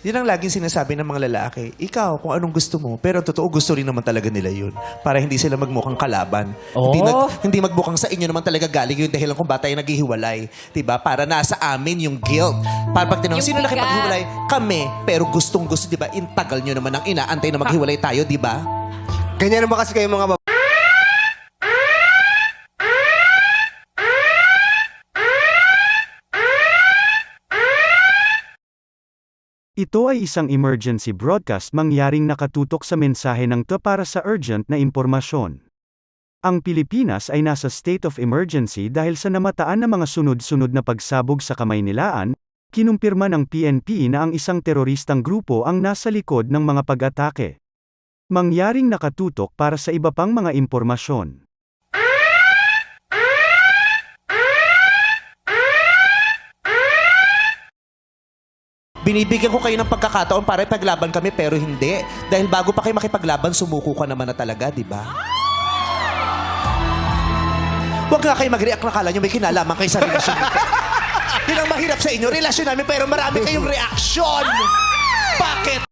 Yun ang laging sinasabi ng mga lalaki. Ikaw, kung anong gusto mo. Pero totoo, gusto rin naman talaga nila yun. Para hindi sila magmukhang kalaban. Oh. Hindi magmukhang sa inyo naman talaga galing yung dahilan kung ba tayo naghihiwalay. Diba? Para nasa amin yung guilt. Para pag tinanong, Yung sino bigat. nakipaghiwalay? Kami. Pero gustong gusto, diba? Intagal nyo naman ang inaantay na maghiwalay tayo, diba? Ganyan naman kasi kayo mga babae. Ito ay isang emergency broadcast mangyaring nakatutok sa mensahe ng TO para sa urgent na impormasyon. Ang Pilipinas ay nasa state of emergency dahil sa namataan na mga sunod-sunod na pagsabog sa Kamaynilaan, kinumpirma ng PNP na ang isang teroristang grupo ang nasa likod ng mga pag-atake. Mangyaring nakatutok para sa iba pang mga impormasyon. Binibigyan ko kayo ng pagkakataon para ipaglaban kami pero hindi. Dahil bago pa kayo makipaglaban, sumuko ka naman na talaga, di ba? Huwag nga kayo mag-react na kala nyo may kinalaman kayo sa relasyon natin. Yun ang mahirap sa inyo, relasyon namin pero marami kayong reaksyon. Bakit?